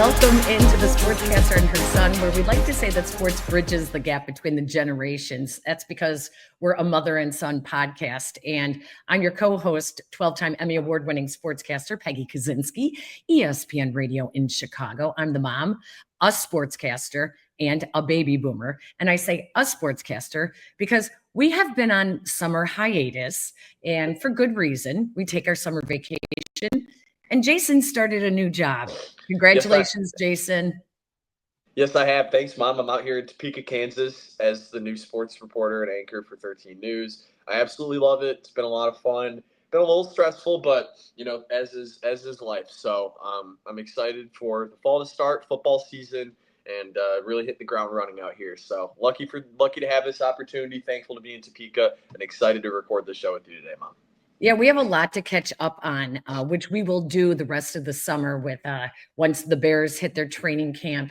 Welcome into the Sportscaster and Her Son, where we like to say that sports bridges the gap between the generations. That's because we're a mother and son podcast. And I'm your co-host, 12-time Emmy Award-winning sportscaster, Peggy Kaczynski, ESPN Radio in Chicago. I'm the mom, a sportscaster, and a baby boomer. And I say a sportscaster because we have been on summer hiatus, and for good reason. We take our summer vacation. And Jason started a new job. Congratulations, Jason. Yes, I have. Thanks, Mom. I'm out here in Topeka, Kansas as the new sports reporter and anchor for 13 News. I absolutely love it. It's been a lot of fun. Been a little stressful, but, as is life. So I'm excited for the fall to start, football season, and really hit the ground running out here. So lucky to have this opportunity, thankful to be in Topeka, and excited to record the show with you today, Mom. Yeah, we have a lot to catch up on, which we will do the rest of the summer with once the Bears hit their training camp.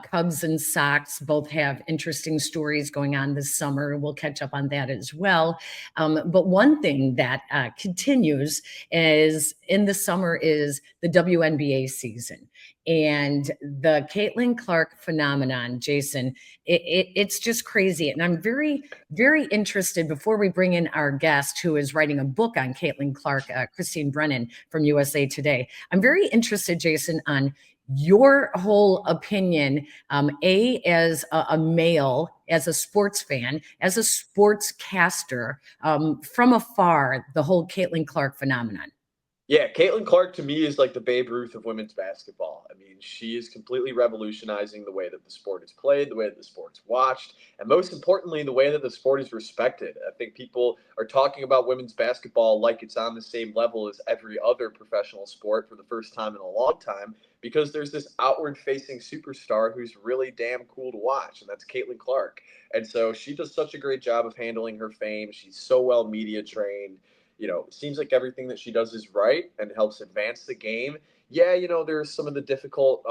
Cubs and Sox both have interesting stories going on this summer. We'll catch up on that as well. But one thing that continues is in the summer is the WNBA season. And the CaitlinClark phenomenon, Jason, it's just crazy. And I'm very, very interested, before we bring in our guest who is writing a book on CaitlinClark, Christine Brennan from USA Today. I'm very interested, Jason, on your whole opinion, as a male, as a sports fan, as a sportscaster, from afar, the whole CaitlinClark phenomenon. Yeah, CaitlinClark to me is like the Babe Ruth of women's basketball. I mean, she is completely revolutionizing the way that the sport is played, the way that the sport's watched, and most importantly, the way that the sport is respected. I think people are talking about women's basketball like it's on the same level as every other professional sport for the first time in a long time, because there's this outward-facing superstar who's really damn cool to watch, and that's CaitlinClark. And so she does such a great job of handling her fame. She's so well media trained. It seems like everything that she does is right and helps advance the game. Yeah, there's some of the difficult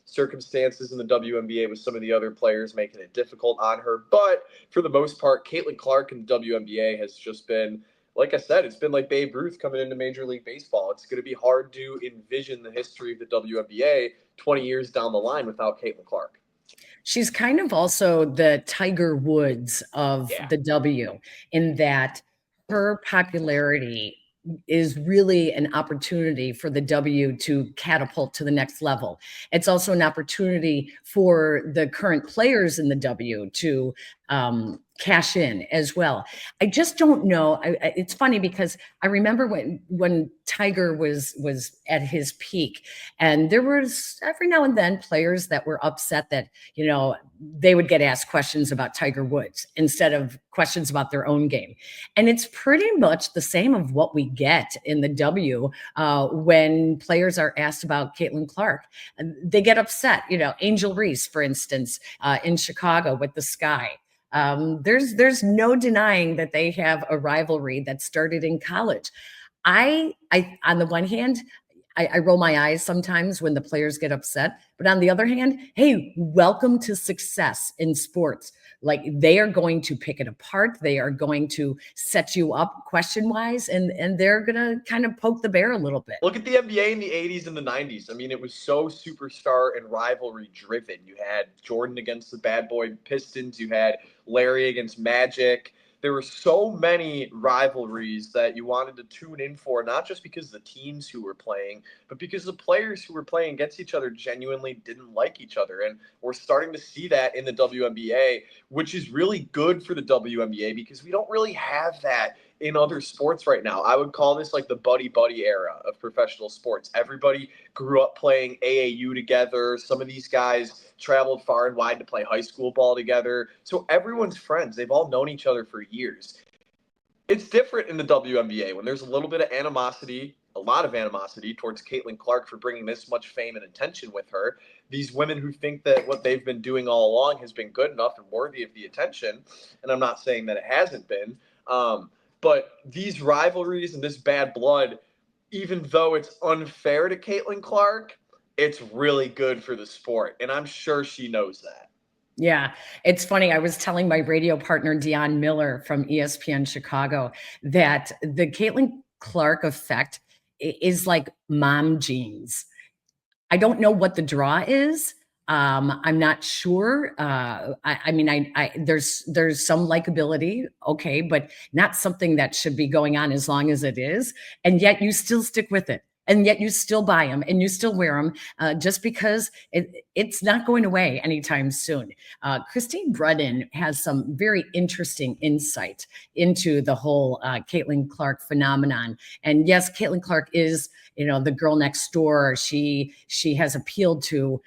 circumstances in the WNBA with some of the other players making it difficult on her. But for the most part, CaitlinClark in the WNBA has just been, like I said, it's been like Babe Ruth coming into Major League Baseball. It's going to be hard to envision the history of the WNBA 20 years down the line without CaitlinClark. She's kind of also the Tiger Woods of the W, in that her popularity is really an opportunity for the W to catapult to the next level. It's also an opportunity for the current players in the W to cash in as well. I just don't know. It's funny because I remember when Tiger was at his peak, and there was every now and then players that were upset that, they would get asked questions about Tiger Woods instead of questions about their own game. And it's pretty much the same of what we get in the W when players are asked about CaitlinClark. They get upset. Angel Reese, for instance, in Chicago with the Sky. There's no denying that they have a rivalry that started in college. I on the one hand, I roll my eyes sometimes when the players get upset, but on the other hand, hey, welcome to success in sports. Like, they are going to pick it apart. They are going to set you up question-wise, and they're going to kind of poke the bear a little bit. Look at the NBA in the 80s and the 90s. I mean, it was so superstar and rivalry driven. You had Jordan against the bad boy Pistons. You had Larry against Magic. There were so many rivalries that you wanted to tune in for, not just because the teams who were playing, but because the players who were playing against each other genuinely didn't like each other. And we're starting to see that in the WNBA, which is really good for the WNBA because we don't really have that in other sports right now. I would call this like the buddy era of professional sports. Everybody grew up playing AAU together. Some of these guys traveled far and wide to play high school ball together. So everyone's friends. They've all known each other for years. It's different in the WNBA when there's a little bit of animosity, a lot of animosity towards CaitlinClark for bringing this much fame and attention with her. These women who think that what they've been doing all along has been good enough and worthy of the attention. And I'm not saying that it hasn't been. But these rivalries and this bad blood, even though it's unfair to CaitlinClark, it's really good for the sport. And I'm sure she knows that. Yeah, it's funny. I was telling my radio partner, Dion Miller from ESPN Chicago, that the CaitlinClark effect is like mom jeans. I don't know what the draw is. I'm not sure. I mean, there's some likability, okay, but not something that should be going on as long as it is. And yet you still stick with it. And yet you still buy them and you still wear them just because it's not going away anytime soon. Christine Brennan has some very interesting insight into the whole CaitlinClark phenomenon. And yes, CaitlinClark is, the girl next door. She has appealed to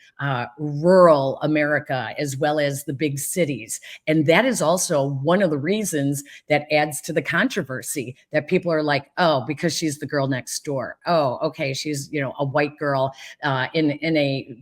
rural America as well as the big cities. And that is also one of the reasons that adds to the controversy, that people are like, oh, because she's the girl next door. Oh, okay, she's, a white girl in a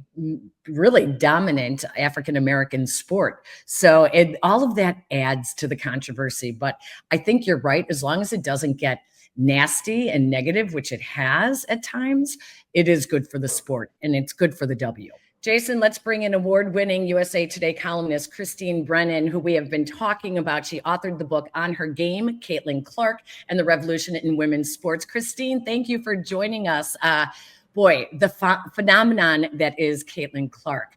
really dominant African-American sport. So all of that adds to the controversy. But I think you're right. As long as it doesn't get nasty and negative, which it has at times, it is good for the sport and it's good for the W. Jason, let's bring in award-winning USA Today columnist Christine Brennan, who we have been talking about. She authored the book On Her Game, CaitlinClark and the Revolution in Women's Sports. Christine, thank you for joining us. Boy, the phenomenon that is CaitlinClark.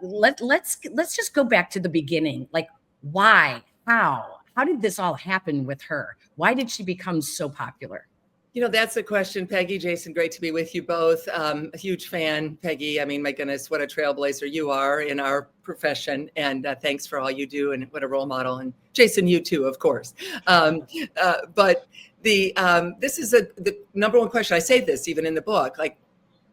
Let's just go back to the beginning. Like, why? How did this all happen with her? Why did she become so popular? That's a question, Peggy. Jason, great to be with you both. A huge fan, Peggy. I mean, my goodness, what a trailblazer you are in our profession. And thanks for all you do, and what a role model. And Jason, you too, of course. But this is the number one question. I say this even in the book, like,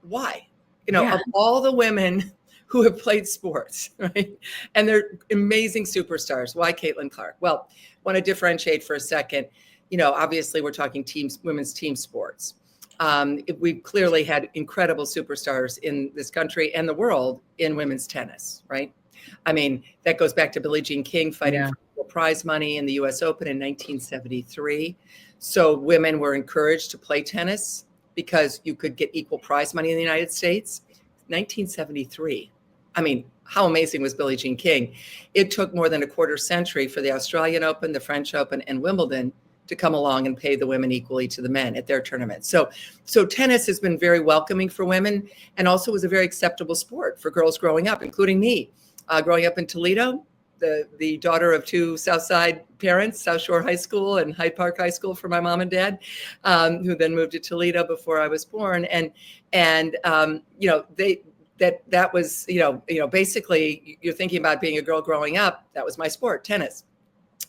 why? Of all the women who have played sports, right? And they're amazing superstars. Why CaitlinClark? Well, want to differentiate for a second. Obviously we're talking women's team sports. We've clearly had incredible superstars in this country and the world in women's tennis, right? I mean, that goes back to Billie Jean King fighting for prize money in the US Open in 1973. So women were encouraged to play tennis because you could get equal prize money in the United States. 1973. I mean, how amazing was Billie Jean King? It took more than a quarter century for the Australian Open, the French Open, and Wimbledon to come along and pay the women equally to the men at their tournaments. So tennis has been very welcoming for women, and also was a very acceptable sport for girls growing up, including me. Growing up in Toledo, the daughter of two South Side parents, South Shore High School and Hyde Park High School for my mom and dad, who then moved to Toledo before I was born. That was, basically you're thinking about being a girl growing up. That was my sport, tennis.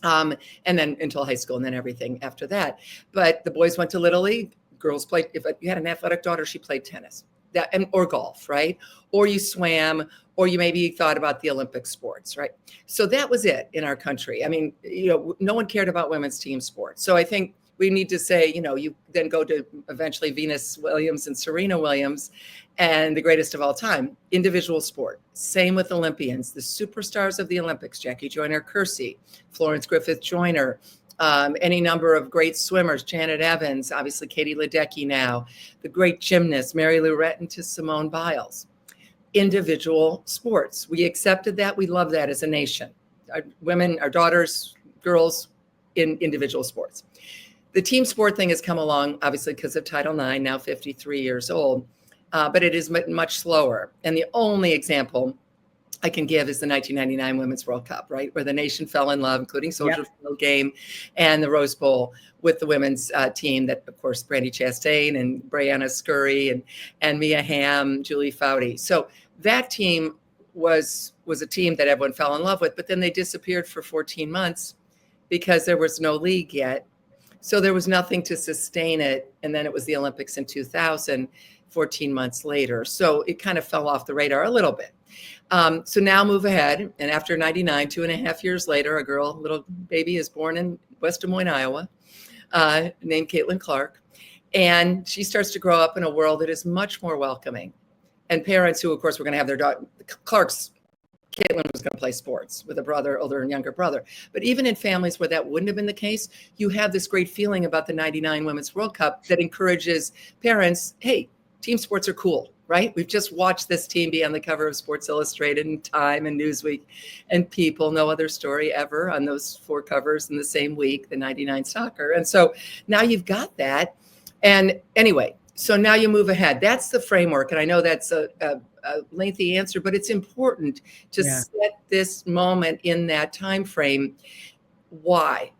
And then until high school, and then everything after that. But the boys went to Little League. Girls played, if you had an athletic daughter, she played tennis or golf, right? Or you swam, or you maybe thought about the Olympic sports, right? So that was it in our country. I mean, no one cared about women's team sports. So I think we need to say, you then go to eventually Venus Williams and Serena Williams, and the greatest of all time, individual sport. Same with Olympians, the superstars of the Olympics, Jackie Joyner-Kersee, Florence Griffith Joyner, any number of great swimmers, Janet Evans, obviously Katie Ledecky now, the great gymnasts, Mary Lou Retton to Simone Biles. Individual sports. We accepted that. We love that as a nation. Our women, our daughters, girls in individual sports. The team sport thing has come along, obviously, because of Title IX, now 53 years old, but it is much slower. And the only example I can give is the 1999 Women's World Cup, right? Where the nation fell in love, including Soldier Field game and the Rose Bowl, with the women's team that, of course, Brandi Chastain and Brianna Scurry and Mia Hamm, Julie Foudy. So that team was a team that everyone fell in love with, but then they disappeared for 14 months because there was no league yet. So there was nothing to sustain it. And then it was the Olympics in 2000, 14 months later. So it kind of fell off the radar a little bit. So now move ahead. And after 99, 2.5 years later, little baby is born in West Des Moines, Iowa, named CaitlinClark. And she starts to grow up in a world that is much more welcoming. And parents who, of course, were going to have their daughter, Clark's, Caitlin was going to play sports with a brother, older and younger brother. But even in families where that wouldn't have been the case, you have this great feeling about the 99 Women's World Cup that encourages parents, hey, team sports are cool, right? We've just watched this team be on the cover of Sports Illustrated and Time and Newsweek and People, no other story ever on those 4 covers in the same week, the 99 soccer. And so now you've got that. And anyway, So now you move ahead. That's the framework. And I know that's a lengthy answer, but it's important to set this moment in that time frame. Why?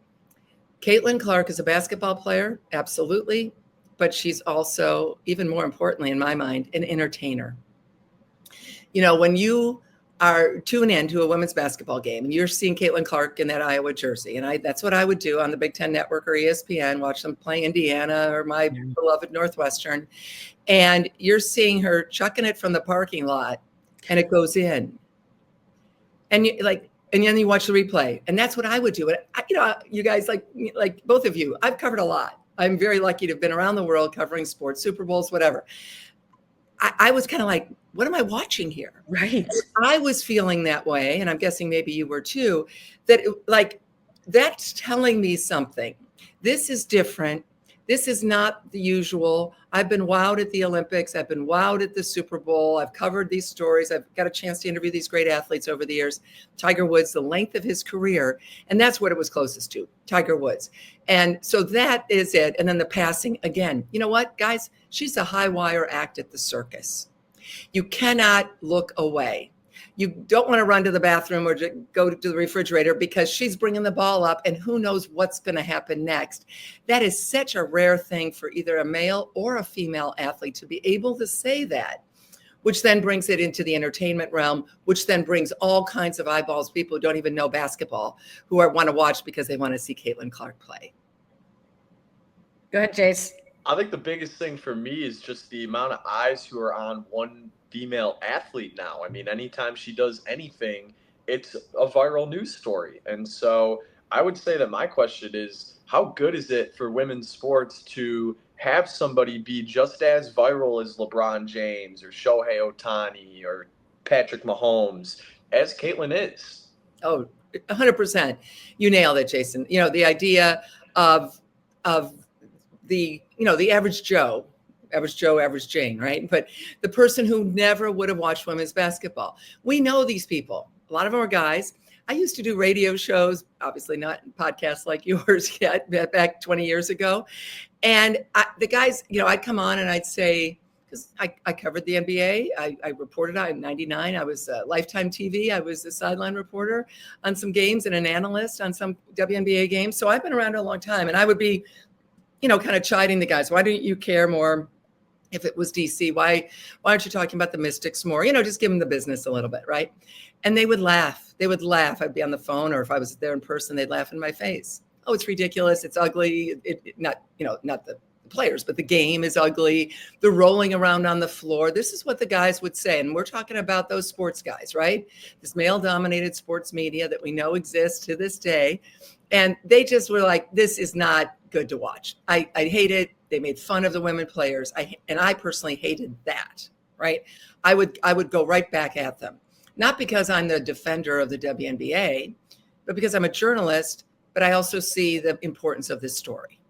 CaitlinClark is a basketball player, absolutely. But she's also, even more importantly in my mind, an entertainer. You know, when you are tuned in to a women's basketball game and you're seeing CaitlinClark in that Iowa jersey, and that's what I would do on the Big Ten Network or ESPN, watch them play Indiana or my beloved Northwestern, and you're seeing her chucking it from the parking lot and it goes in. And you like, and then you watch the replay, and that's what I would do. And you know, you guys, like both of you, I've covered a lot. I'm very lucky to have been around the world covering sports, Super Bowls, whatever. I was kind of like, what am I watching here? Right. I was feeling that way, and I'm guessing maybe you were too, that that's telling me something. This is different. This is not the usual. I've been wowed at the Olympics. I've been wowed at the Super Bowl. I've covered these stories. I've got a chance to interview these great athletes over the years. Tiger Woods, the length of his career, and that's what it was closest to, Tiger Woods. And so that is it. And then the passing again. You know what, guys? She's a high wire act at the circus. You cannot look away. You don't want to run to the bathroom or go to the refrigerator because she's bringing the ball up and who knows what's going to happen next. That is such a rare thing for either a male or a female athlete to be able to say that, which then brings it into the entertainment realm, which then brings all kinds of eyeballs, people who don't even know basketball, who want to watch because they want to see CaitlinClark play. Go ahead, Jace. I think the biggest thing for me is just the amount of eyes who are on one female athlete now. I mean, anytime she does anything, it's a viral news story. And so I would say that my question is, how good is it for women's sports to have somebody be just as viral as LeBron James or Shohei Ohtani or Patrick Mahomes as Caitlin is? Oh, 100%. You nailed it, Jason. You know, the idea of the, you know, the average Joe, average Jane, right? But the person who never would have watched women's basketball. We know these people. A lot of them are guys. I used to do radio shows, obviously not podcasts like yours yet, back 20 years ago. And the guys, you know, I'd come on and I'd say, because I covered the NBA. I reported on 99. I was Lifetime TV. I was a sideline reporter on some games and an analyst on some WNBA games. So I've been around a long time. And I would be, you know, kind of chiding the guys. Why don't you care more if it was DC? Why aren't you talking about the Mystics more? You know, just give them the business a little bit, right? And they would laugh. They would laugh. I'd be on the phone, or if I was there in person, they'd laugh in my face. Oh, it's ridiculous. It's ugly. Not the players, but the game is ugly. The rolling around on the floor. This is what the guys would say. And we're talking about those sports guys, right? This male-dominated sports media that we know exists to this day. And they just were like, this is not good to watch. I hate it. They made fun of the women players. I personally hated that, right? I would go right back at them. Not because I'm the defender of the WNBA, but because I'm a journalist, but I also see the importance of this story.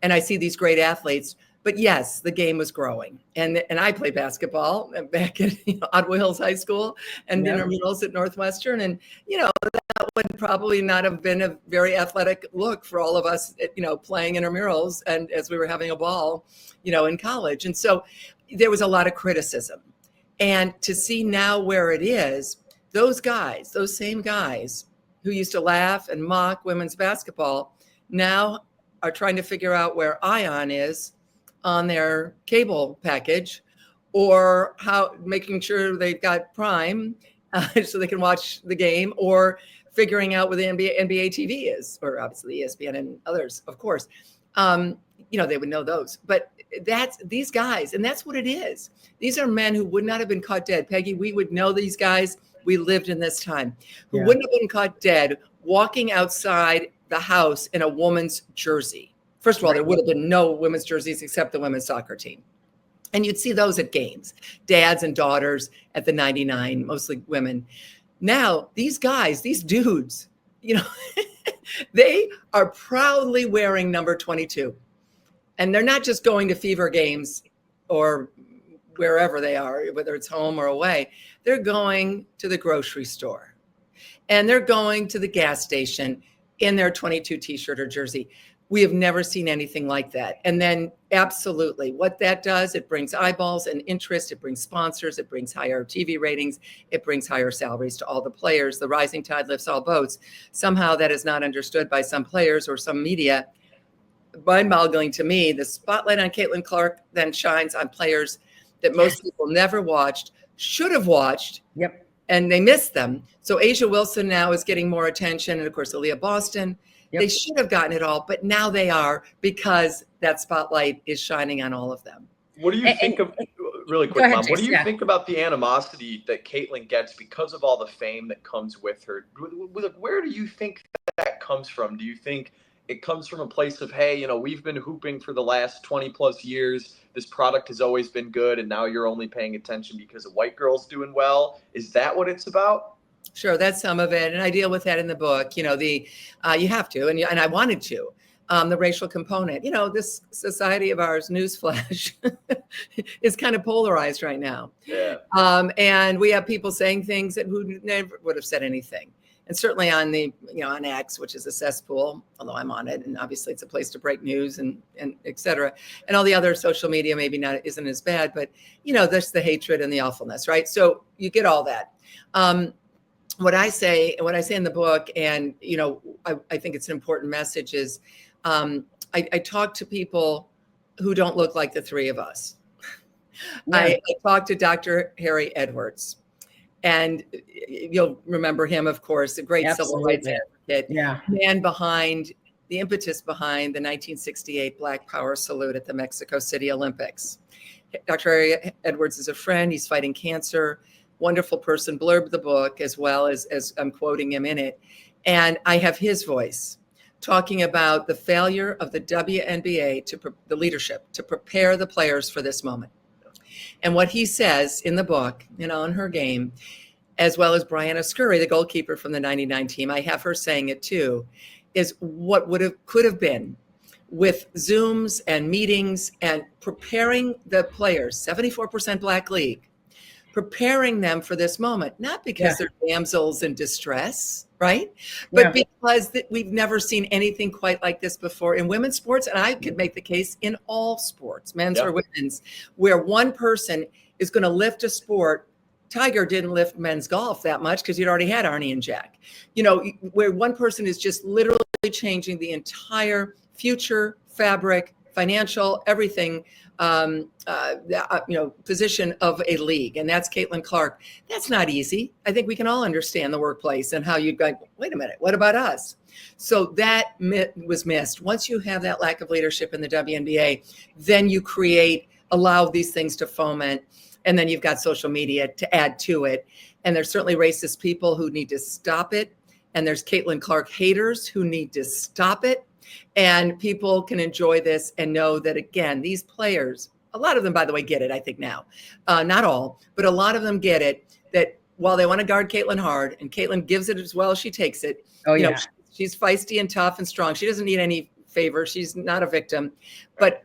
And I see these great athletes. But yes, the game was growing. And I played basketball back at Otwell Hills High School and intramurals at Northwestern. And, you know, that would probably not have been a very athletic look for all of us, you know, playing intramurals and as we were having a ball, you know, in college. And so there was a lot of criticism. And to see now where it is, those guys, those same guys who used to laugh and mock women's basketball now are trying to figure out where Ion is on their cable package, or how making sure they've got Prime so they can watch the game, or figuring out where the NBA TV is, or obviously ESPN and others, of course. You know, they would know those. But that's these guys, and that's what it is. These are men who would not have been caught dead. Peggy, we would know these guys. We lived in this time. Who wouldn't have been caught dead walking outside the house in a woman's jersey. First of all, there would have been no women's jerseys except the women's soccer team. And you'd see those at games, dads and daughters at the 99, mostly women. Now, these guys, these dudes, you know, they are proudly wearing number 22. And they're not just going to Fever games or wherever they are, whether it's home or away. They're going to the grocery store. And they're going to the gas station in their 22 t-shirt or jersey. We have never seen anything like that. And then absolutely what that does, it brings eyeballs and interest, it brings sponsors, it brings higher TV ratings, it brings higher salaries to all the players. The rising tide lifts all boats. Somehow that is not understood by some players or some media. Mind-boggling to me, the spotlight on CaitlinClark then shines on players that most people never watched, should have watched. Yep. And they missed them. So Asia Wilson now is getting more attention. And of course, Aaliyah Boston. Yep. They should have gotten it all, but now they are, because that spotlight is shining on all of them. What do you think of, really quick, Mom, what do you think about the animosity that Caitlin gets because of all the fame that comes with her? Where do you think that comes from? Do you think it comes from a place of, hey, we've been hooping for the last 20 plus years. This product has always been good. And now you're only paying attention because a white girl's doing well. Is that what it's about? Sure, that's some of it, and I deal with that in the book. You have to, and I wanted to. The racial component. This society of ours, newsflash, is kind of polarized right now. Yeah. And we have people saying things who never would have said anything. And certainly on on X, which is a cesspool, although I'm on it, and obviously it's a place to break news and et cetera. And all the other social media maybe isn't as bad, but there's the hatred and the awfulness, right? So you get all that. What I say in the book, and I think it's an important message, is I talk to people who don't look like the three of us. Yeah. I talked to Dr. Harry Edwards, and you'll remember him, of course, a great civil rights advocate, man behind the impetus behind the 1968 Black Power salute at the Mexico City Olympics. Dr. Harry Edwards is a friend. He's fighting cancer. Wonderful person, blurbed the book as well as I'm quoting him in it. And I have his voice talking about the failure of the WNBA, the leadership, to prepare the players for this moment. And what he says in the book, in her game, as well as Brianna Scurry, the goalkeeper from the 99 team, I have her saying it too, is what could have been with Zooms and meetings and preparing the players, 74% Black League, preparing them for this moment, not because they're damsels in distress, right? But because we've never seen anything quite like this before in women's sports. And I could make the case in all sports, men's or women's, where one person is going to lift a sport. Tiger didn't lift men's golf that much because you'd already had Arnie and Jack, where one person is just literally changing the entire future, fabric, financial, everything, position of a league. And that's CaitlinClark. That's not easy. I think we can all understand the workplace and how you go, wait a minute, what about us? So that was missed. Once you have that lack of leadership in the WNBA, then you allow these things to foment. And then you've got social media to add to it. And there's certainly racist people who need to stop it. And there's CaitlinClark haters who need to stop it. And people can enjoy this and know that, again, these players, a lot of them, by the way, get it, I think now. Not all, but a lot of them get it, that while they want to guard Caitlin hard, and Caitlin gives it as well as she takes it. She's feisty and tough and strong. She doesn't need any favor. She's not a victim. But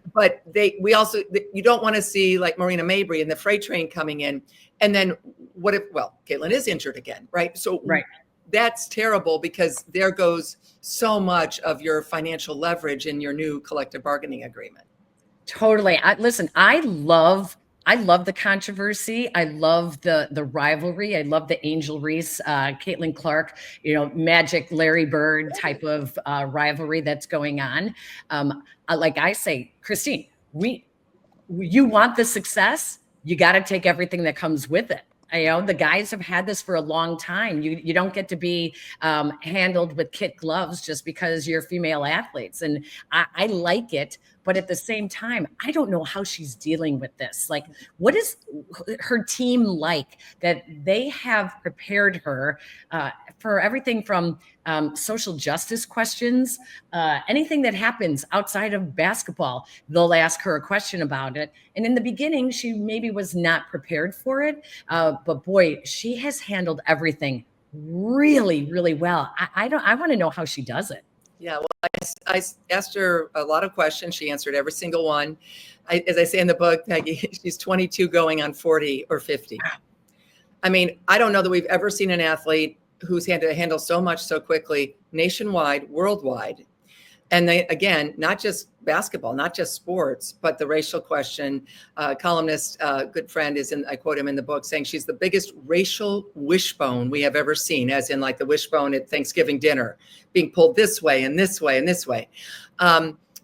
you don't want to see like Marina Mabry and the freight train coming in. And then Caitlin is injured again, right? So that's terrible, because there goes so much of your financial leverage in your new collective bargaining agreement. Totally. Listen, I love the controversy. I love the rivalry. I love the Angel Reese, CaitlinClark, Magic Larry Bird type of rivalry that's going on. Like I say, Christine, you want the success, you got to take everything that comes with it. The guys have had this for a long time. You don't get to be handled with kid gloves just because you're female athletes. And I like it. But at the same time, I don't know how she's dealing with this. Like, what is her team like that they have prepared her for everything from social justice questions, anything that happens outside of basketball, they'll ask her a question about it. And in the beginning, she maybe was not prepared for it. But boy, she has handled everything really, really well. I want to know how she does it. Yeah, well, I asked her a lot of questions. She answered every single one. As I say in the book, Peggy, she's 22 going on 40 or 50. I mean, I don't know that we've ever seen an athlete who's had to handle so much so quickly, nationwide, worldwide. And they, again, not just basketball, not just sports, but the racial question. Columnist, good friend, I quote him in the book, saying she's the biggest racial wishbone we have ever seen, as in like the wishbone at Thanksgiving dinner, being pulled this way and this way and this way.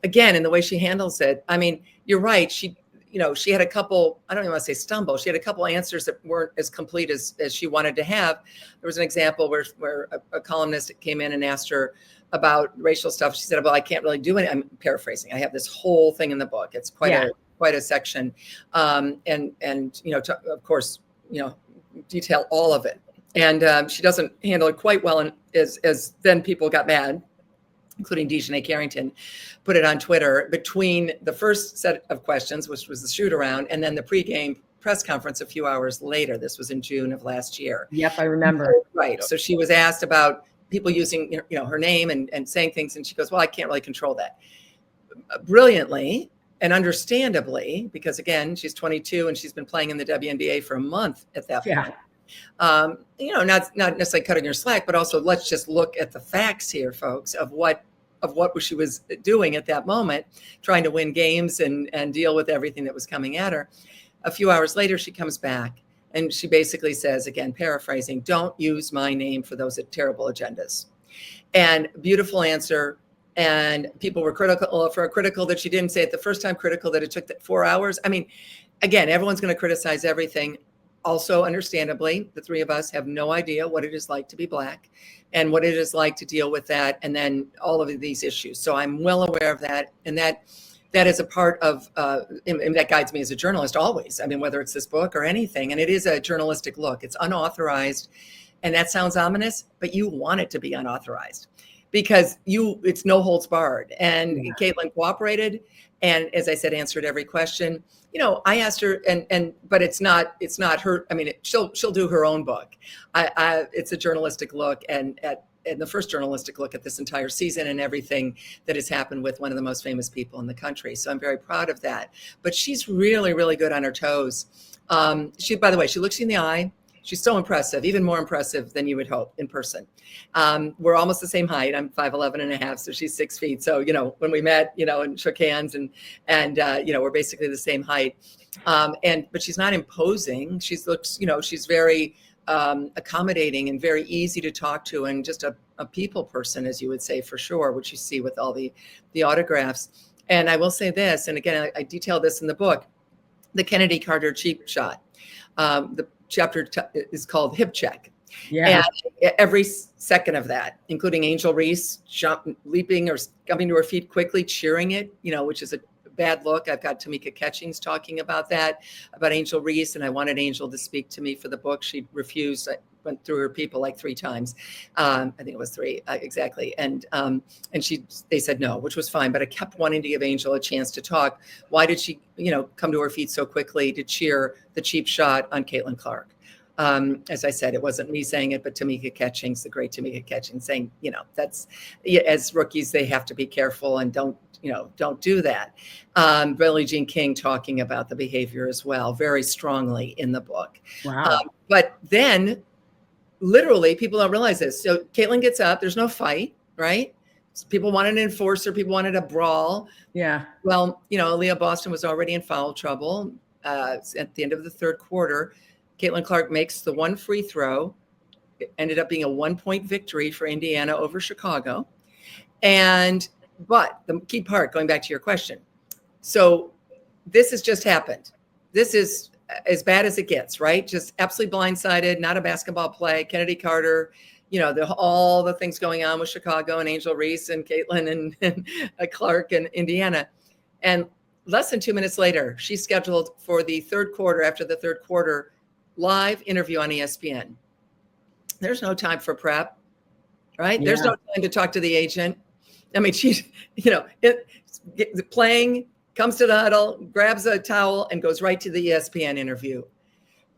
Again, in the way she handles it. I mean, you're right. She had a couple, I don't even want to say stumble. She had a couple answers that weren't as complete as she wanted to have. There was an example where a columnist came in and asked her about racial stuff. She said, well, I can't really do it. I'm paraphrasing. I have this whole thing in the book. It's quite a section. And of course, detail all of it. And she doesn't handle it quite well. And as then people got mad, including Dejanay Carrington, put it on Twitter between the first set of questions, which was the shoot around, and then the pregame press conference a few hours later. This was in June of last year. Yep, I remember. Right. So she was asked about people using her name and saying things, and she goes, well, I can't really control that. Brilliantly and understandably, because again, she's 22 and she's been playing in the WNBA for a month at that point. Not necessarily cutting her slack, but also let's just look at the facts here, folks, of what she was doing at that moment, trying to win games and deal with everything that was coming at her. A few hours later, she comes back and she basically says, again, paraphrasing, don't use my name for those terrible agendas. And beautiful answer. And people were critical that she didn't say it the first time, critical that it took 4 hours. I mean, again, everyone's going to criticize everything. Also, understandably, the three of us have no idea what it is like to be Black and what it is like to deal with that. And then all of these issues. So I'm well aware of that. And that is a part of, and that guides me as a journalist always. I mean, whether it's this book or anything, and it is a journalistic look. It's unauthorized. And that sounds ominous, but you want it to be unauthorized because it's no holds barred. And Caitlin cooperated. And as I said, answered every question. I asked her, but it's not her. I mean, she'll do her own book. It's a journalistic look, and the first journalistic look at this entire season and everything that has happened with one of the most famous people in the country. So I'm very proud of that. But she's really, really good on her toes. By the way, she looks you in the eye. She's so impressive, even more impressive than you would hope in person. We're almost the same height. I'm 5'11" and a half, so she's 6 feet. So, when we met, and shook hands and we're basically the same height. But she's not imposing. She's very accommodating and very easy to talk to, and just a people person, as you would say, for sure, which you see with all the autographs. And I will say this, and again, I detail this in the book, the Chennedy Carter cheap shot. The chapter is called Hip Check. Yeah. And every second of that, including Angel Reese leaping or coming to her feet quickly, cheering it, which is a bad look. I've got Tamika Catchings talking about Angel Reese, and I wanted Angel to speak to me for the book. She refused. I went through her people like 3 times. I think it was 3 exactly. And they said no, which was fine. But I kept wanting to give Angel a chance to talk. Why did she, come to her feet so quickly to cheer the cheap shot on CaitlinClark? As I said, it wasn't me saying it, but Tamika Catchings, the great Tamika Catchings, saying, that's, as rookies, they have to be careful and don't do that. Billie Jean King talking about the behavior as well, very strongly in the book. Wow. But then literally people don't realize this. So Caitlin gets up, there's no fight, right? So people wanted an enforcer, people wanted a brawl. Yeah. Well, Aaliyah Boston was already in foul trouble. At the end of the third quarter, CaitlinClark makes the one free throw. It ended up being a 1-point victory for Indiana over Chicago. But the key part, going back to your question. So this has just happened. This is as bad as it gets, right? Just absolutely blindsided, not a basketball play. Chennedy Carter, all the things going on with Chicago and Angel Reese and Caitlin and Clark and Indiana. And less than 2 minutes later, she's scheduled for the third quarter, after the third quarter, live interview on ESPN. There's no time for prep, right? Yeah. There's no time to talk to the agent. I mean, she's, playing, comes to the huddle, grabs a towel, and goes right to the ESPN interview.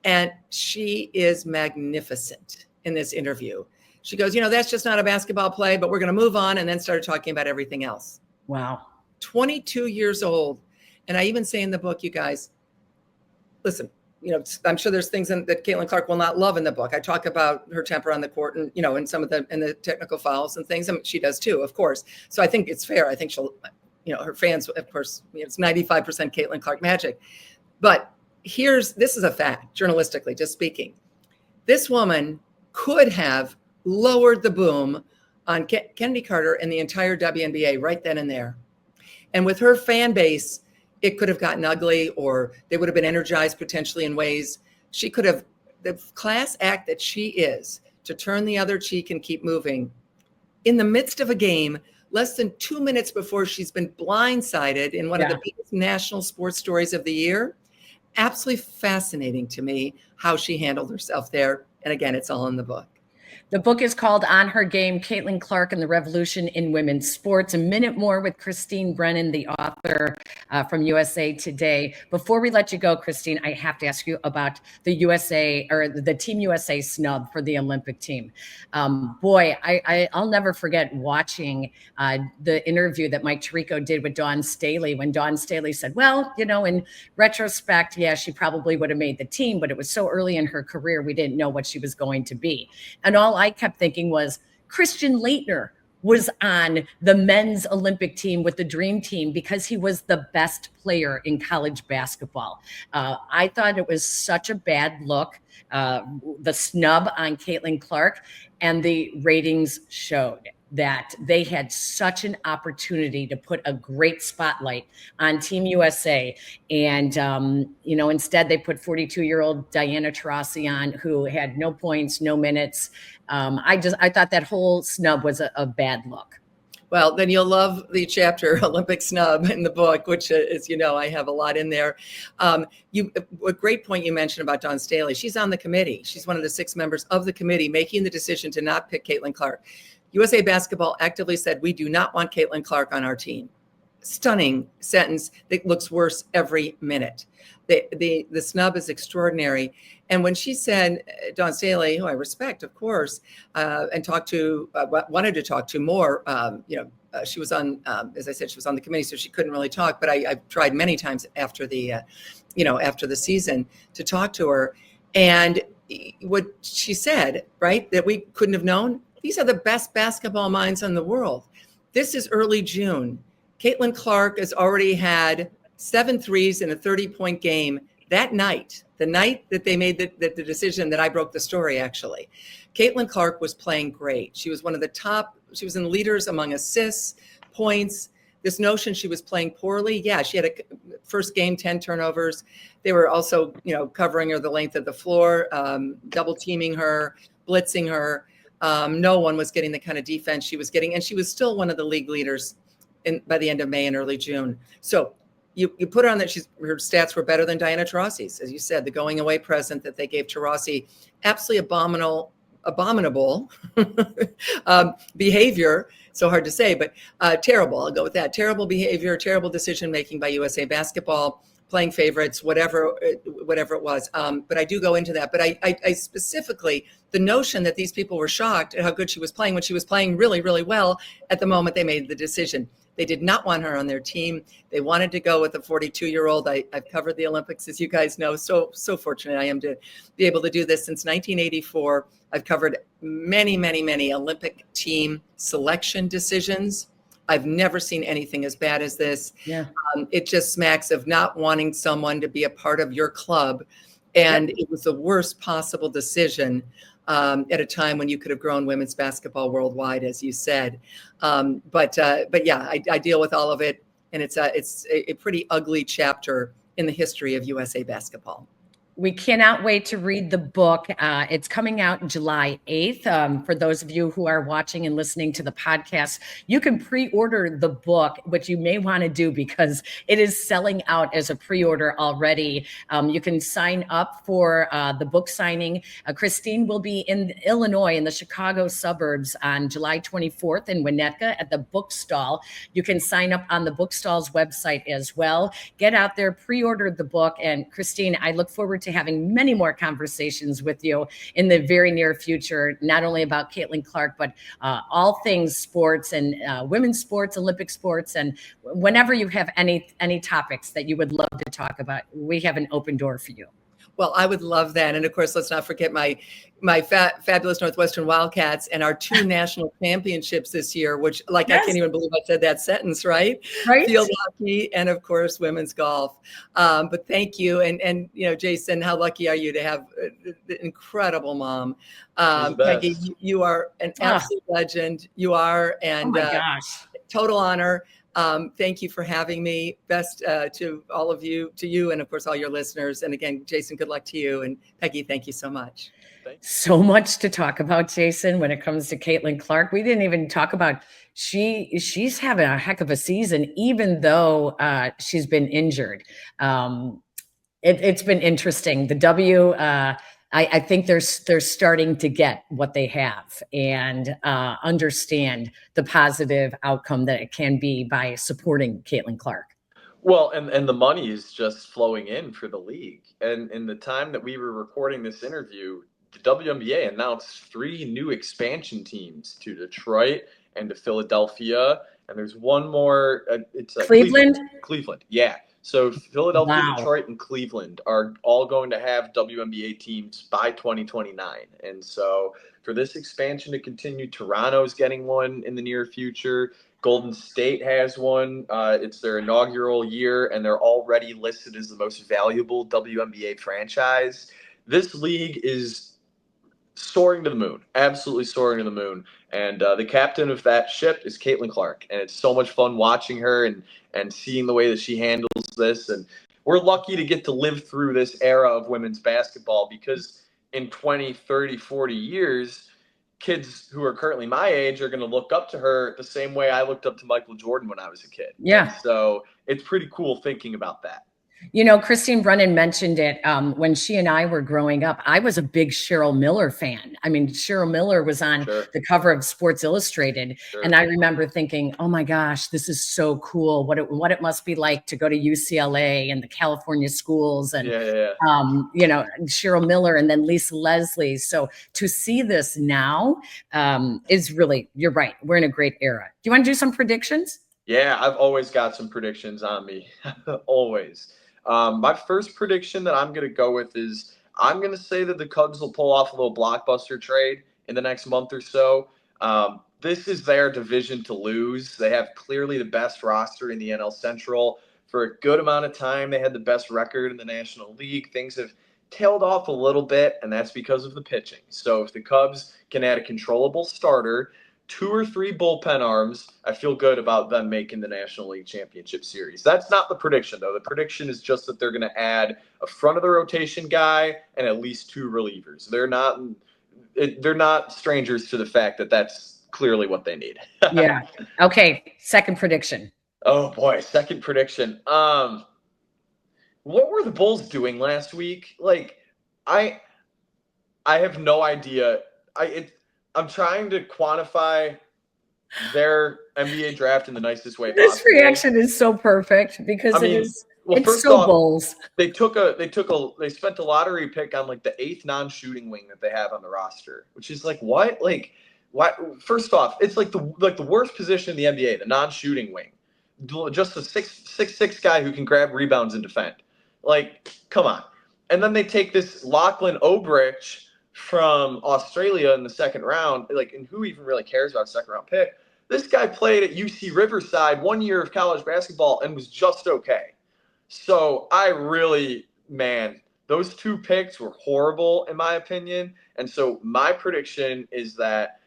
And she is magnificent in this interview. She goes, that's just not a basketball play, but we're going to move on, and then started talking about everything else. Wow. 22 years old. And I even say in the book, you guys, listen, I'm sure there's things that CaitlinClark will not love in the book. I talk about her temper on the court and, in some of the technical fouls and things. I mean, she does too, of course. So I think it's fair. I think she'll, her fans, of course, it's 95% CaitlinClark magic. But this is a fact, journalistically, just speaking. This woman could have lowered the boom on Chennedy Carter and the entire WNBA right then and there. And with her fan base, it could have gotten ugly, or they would have been energized potentially in ways she could have. The class act that she is, to turn the other cheek and keep moving in the midst of a game, less than 2 minutes before she's been blindsided in one of the biggest national sports stories of the year. Absolutely fascinating to me how she handled herself there. And again, it's all in the book. The book is called On Her Game, CaitlinClark and the Revolution in Women's Sports. A minute more with Christine Brennan, the author from USA Today. Before we let you go, Christine, I have to ask you about the USA, or the Team USA snub for the Olympic team. I'll never forget watching the interview that Mike Tirico did with Dawn Staley, when Dawn Staley said, well, in retrospect, yeah, she probably would have made the team, but it was so early in her career, we didn't know what she was going to be. And all I kept thinking was Christian Laettner was on the men's Olympic team with the Dream Team because he was the best player in college basketball. I thought it was such a bad look, the snub on CaitlinClark, and the ratings showed that they had such an opportunity to put a great spotlight on Team USA. And, instead they put 42-year-old Diana Taurasi on, who had no points, no minutes. I thought that whole snub was a bad look. Well, then you'll love the chapter Olympic snub in the book, which is, I have a lot in there. A great point you mentioned about Dawn Staley. She's on the committee. She's one of the 6 members of the committee making the decision to not pick CaitlinClark. USA Basketball actively said, we do not want CaitlinClark on our team. Stunning sentence that looks worse every minute. The snub is extraordinary. And when she said, Dawn Staley, who I respect, of course, and wanted to talk to more, she was on, as I said, she was on the committee, so she couldn't really talk. But I've tried many times after the season to talk to her. And what she said, right, that we couldn't have known. These are the best basketball minds in the world. This is early June. CaitlinClark has already had 7 threes in a 30-point game that night, the night that they made the decision that I broke the story, actually. CaitlinClark was playing great. She was one of the top. She was in leaders among assists, points. This notion she was playing poorly. Yeah, she had a first game, 10 turnovers. They were also, covering her the length of the floor, double teaming her, blitzing her. No one was getting the kind of defense she was getting. And she was still one of the league leaders by the end of May and early June. So you put her on that. Her stats were better than Diana Taurasi's. As you said, the going away present that they gave Taurasi, absolutely abominable behavior. So hard to say, but terrible. I'll go with that. Terrible behavior, terrible decision-making by USA Basketball, playing favorites, whatever it was. But I do go into that. But I specifically, the notion that these people were shocked at how good she was playing when she was playing really, really well at the moment they made the decision. They did not want her on their team. They wanted to go with a 42-year-old. I've covered the Olympics, as you guys know. So fortunate I am to be able to do this since 1984. I've covered many, many, many Olympic team selection decisions. I've never seen anything as bad as this. Yeah. It just smacks of not wanting someone to be a part of your club. And It was the worst possible decision at a time when you could have grown women's basketball worldwide, as you said. But yeah, I deal with all of it. And it's a pretty ugly chapter in the history of USA Basketball. We cannot wait to read the book. It's coming out July 8th. For those of you who are watching and listening to the podcast, you can pre-order the book, which you may want to do because it is selling out as a pre-order already. You can sign up for the book signing. Christine will be in Illinois in the Chicago suburbs on July 24th in Winnetka at the book stall. You can sign up on the book stall's website as well. Get out there, pre-order the book. And Christine, I look forward to having many more conversations with you in the very near future, not only about CaitlinClark, but all things sports and women's sports, Olympic sports. And whenever you have any topics that you would love to talk about, we have an open door for you. Well, I would love that. And of course, let's not forget my fabulous Northwestern Wildcats and our 2 national championships this year, which I can't even believe I said that sentence, right? Right. Field hockey and of course, women's golf. But thank you. And, Jason, how lucky are you to have an incredible mom? Peggy, you are an absolute legend. You are. And oh my gosh. Total honor. Thank you for having me. Best to all of you, to you, and of course, all your listeners. And again, Jason, good luck to you. And Peggy, thank you so much. So much to talk about, Jason, when it comes to CaitlinClark. We didn't even talk about she's having a heck of a season, even though she's been injured. It's been interesting. The I think they're starting to get what they have and understand the positive outcome that it can be by supporting CaitlinClark. Well, and the money is just flowing in for the league. And in the time that we were recording this interview, the WNBA announced 3 new expansion teams to Detroit and to Philadelphia. And there's one more. It's Cleveland. Cleveland, yeah. So Philadelphia, Wow. Detroit, and Cleveland are all going to have WNBA teams by 2029. And so for this expansion to continue, Toronto's getting one in the near future. Golden State has one. It's their inaugural year, and they're already listed as the most valuable WNBA franchise. This league is soaring to the moon, absolutely soaring to the moon. And the captain of that ship is CaitlinClark, and it's so much fun watching her and seeing the way that she handles this. And we're lucky to get to live through this era of women's basketball, because in 20, 30, 40 years, kids who are currently my age are going to look up to her the same way I looked up to Michael Jordan when I was a kid. Yeah. And so it's pretty cool thinking about that. Christine Brennan mentioned it when she and I were growing up. I was a big Cheryl Miller fan. I mean, Cheryl Miller was on the cover of Sports Illustrated. And I remember thinking, oh my gosh, this is so cool. What it must be like to go to UCLA and the California schools and, Cheryl Miller and then Lisa Leslie. So to see this now is really, you're right. We're in a great era. Do you want to do some predictions? Yeah, I've always got some predictions on me. Always. My first prediction that I'm going to go with is I'm going to say that the Cubs will pull off a little blockbuster trade in the next month or so. This is their division to lose. They have clearly the best roster in the NL Central. For a good amount of time, they had the best record in the National League. Things have tailed off a little bit, and that's because of the pitching. So if the Cubs can add a controllable starter, 2 or 3 bullpen arms, I feel good about them making the National League Championship Series. That's not the prediction, though. The prediction is just that they're going to add a front of the rotation guy and at least 2 relievers. They're not strangers to the fact that that's clearly what they need. Yeah. Okay. Second prediction. Oh boy, second prediction. What were the Bulls doing last week? I have no idea. I'm trying to quantify their NBA draft in the nicest way possible. This reaction is so perfect because it's so Bulls. They spent a lottery pick on the 8th non-shooting wing that they have on the roster, which is what? What? First off, it's the worst position in the NBA, the non-shooting wing. Just a 6'6" guy who can grab rebounds and defend. Come on. And then they take this Lachlan Obrich from Australia in the second round, and who even really cares about a second-round pick? This guy played at UC Riverside 1 year of college basketball and was just okay. So those 2 picks were horrible in my opinion. And so my prediction is that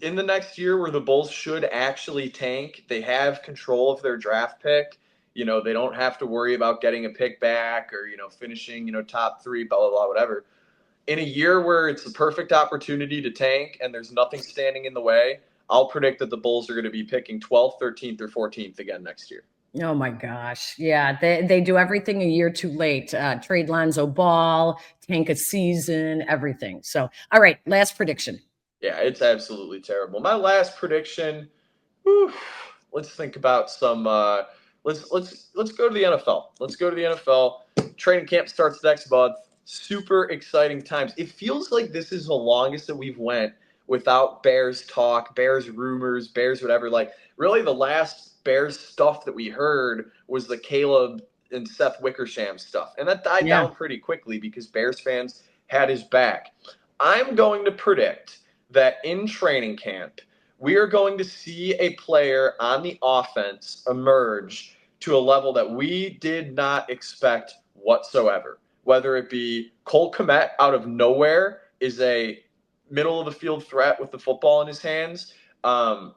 in the next year where the Bulls should actually tank, they have control of their draft pick. They don't have to worry about getting a pick back or, finishing, top 3, blah, blah, blah, whatever. In a year where it's the perfect opportunity to tank and there's nothing standing in the way, I'll predict that the Bulls are going to be picking 12th, 13th, or 14th again next year. Oh my gosh. Yeah. They do everything a year too late. Trade Lonzo Ball, tank a season, everything. So, all right. Last prediction. Yeah, it's absolutely terrible. My last prediction, let's think about some, let's go to the NFL. Let's go to the NFL. Training camp starts next month. Super exciting times. It feels like this is the longest that we've went without Bears talk, Bears rumors, Bears whatever. Really the last Bears stuff that we heard was the Caleb and Seth Wickersham stuff. And that died down pretty quickly because Bears fans had his back. I'm going to predict that in training camp, we are going to see a player on the offense emerge to a level that we did not expect whatsoever. Whether it be Cole Kmet out of nowhere is a middle of the field threat with the football in his hands.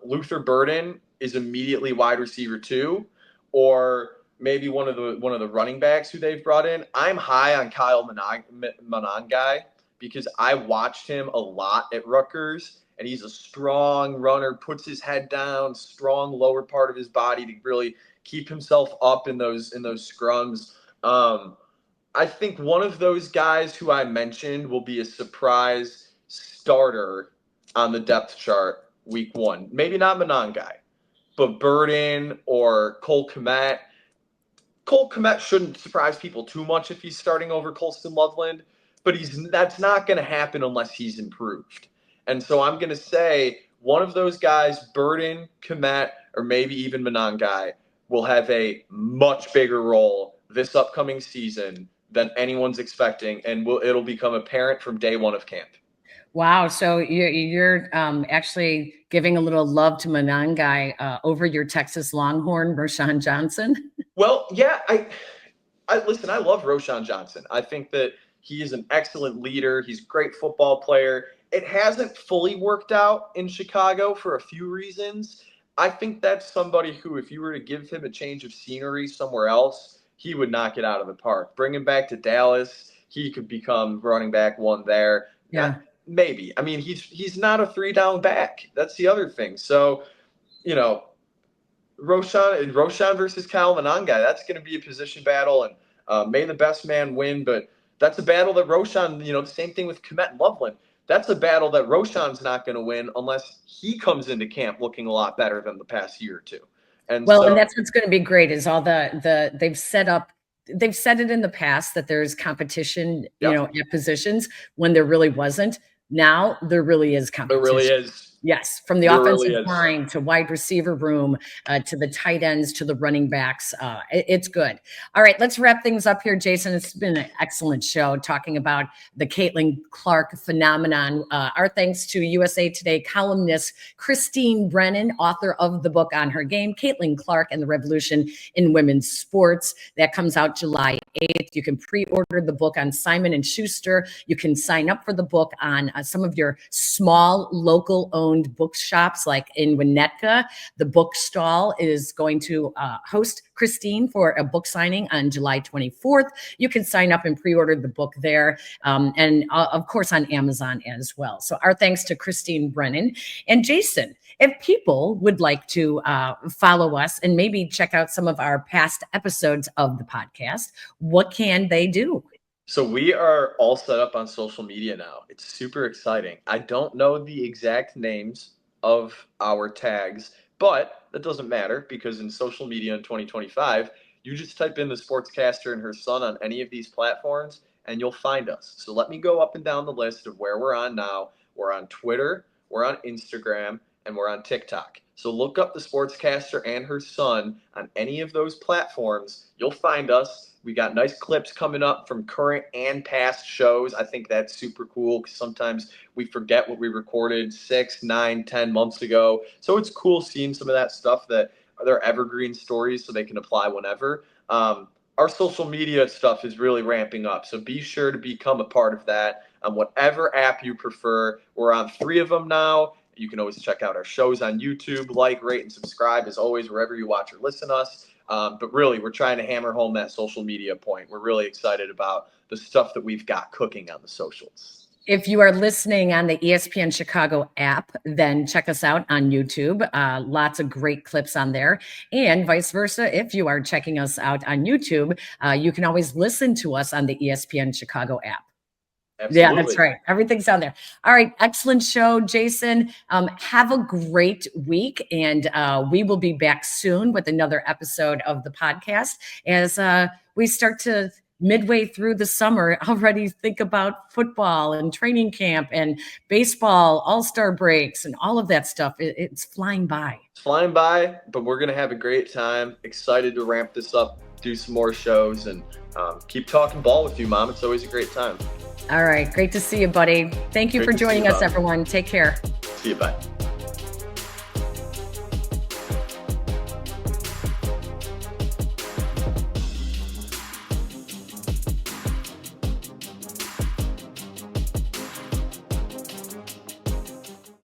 Luther Burden is immediately wide receiver 2, or maybe one of the running backs who they've brought in. I'm high on Kyle Monangai because I watched him a lot at Rutgers, and he's a strong runner, puts his head down, strong lower part of his body to really keep himself up in those scrums. I think one of those guys who I mentioned will be a surprise starter on the depth chart week 1. Maybe not Monangai, but Burden or Cole Kmet. Cole Kmet shouldn't surprise people too much if he's starting over Colston Loveland, but that's not going to happen unless he's improved. And so I'm going to say one of those guys, Burden, Kmet, or maybe even Monangai, will have a much bigger role this upcoming season than anyone's expecting, and it'll become apparent from day 1 of camp. Wow. So you're actually giving a little love to Monangai over your Texas Longhorn, Roschon Johnson. Well, yeah, I listen, I love Roschon Johnson. I think that he is an excellent leader. He's a great football player. It hasn't fully worked out in Chicago for a few reasons. I think that's somebody who, if you were to give him a change of scenery somewhere else, he would knock it out of the park. Bring him back to Dallas, he could become running back 1 there. Yeah. Maybe. I mean, he's not a 3-down back. That's the other thing. So, Roschon versus Kyle Monangai, that's going to be a position battle, and may the best man win. But that's a battle that Roschon, the same thing with Kmet and Loveland. That's a battle that Roschon's not going to win unless he comes into camp looking a lot better than the past year or two. And that's what's going to be great is all they've set it in the past that there's competition, at positions when there really wasn't. Now there really is competition. There really is. Yes, from the offensive line to wide receiver room to the tight ends to the running backs. It's good. All right, let's wrap things up here, Jason. It's been an excellent show talking about the CaitlinClark phenomenon. Our thanks to USA Today columnist Christine Brennan, author of the book on her game, CaitlinClark and the Revolution in Women's Sports. That comes out July 8th. You can pre-order the book on Simon & Schuster. You can sign up for the book on some of your small local-owned bookshops like in Winnetka. The book stall is going to host Christine for a book signing on July 24th. You can sign up and pre-order the book there and of course on Amazon as well. So our thanks to Christine Brennan. And Jason, if people would like to follow us and maybe check out some of our past episodes of the podcast, what can they do? So we are all set up on social media now. It's super exciting. I don't know the exact names of our tags, but that doesn't matter because in social media in 2025, you just type in the sportscaster and her son on any of these platforms and you'll find us. So let me go up and down the list of where we're on now. We're on Twitter, we're on Instagram, and we're on TikTok. So look up the sportscaster and her son on any of those platforms. You'll find us. We got nice clips coming up from current and past shows. I think that's super cool because sometimes we forget what we recorded 6, 9, 10 months ago. So it's cool seeing some of that stuff that they're evergreen stories so they can apply whenever. Our social media stuff is really ramping up. So be sure to become a part of that on whatever app you prefer. We're on 3 of them now. You can always check out our shows on YouTube, like, rate, and subscribe as always, wherever you watch or listen to us. But really, we're trying to hammer home that social media point. We're really excited about the stuff that we've got cooking on the socials. If you are listening on the ESPN Chicago app, then check us out on YouTube. Lots of great clips on there. And vice versa, if you are checking us out on YouTube, you can always listen to us on the ESPN Chicago app. Absolutely. Yeah, that's right. Everything's on there. All right. Excellent show, Jason. Have a great week. And we will be back soon with another episode of the podcast as we start to midway through the summer already think about football and training camp and baseball, all-star breaks and all of that stuff. It's flying by. It's flying by, but we're going to have a great time. Excited to ramp this up do some more shows and keep talking ball with you, Mom. It's always a great time. All right. Great to see you, buddy. Thank you for joining us, everyone. Take care. See you. Bye.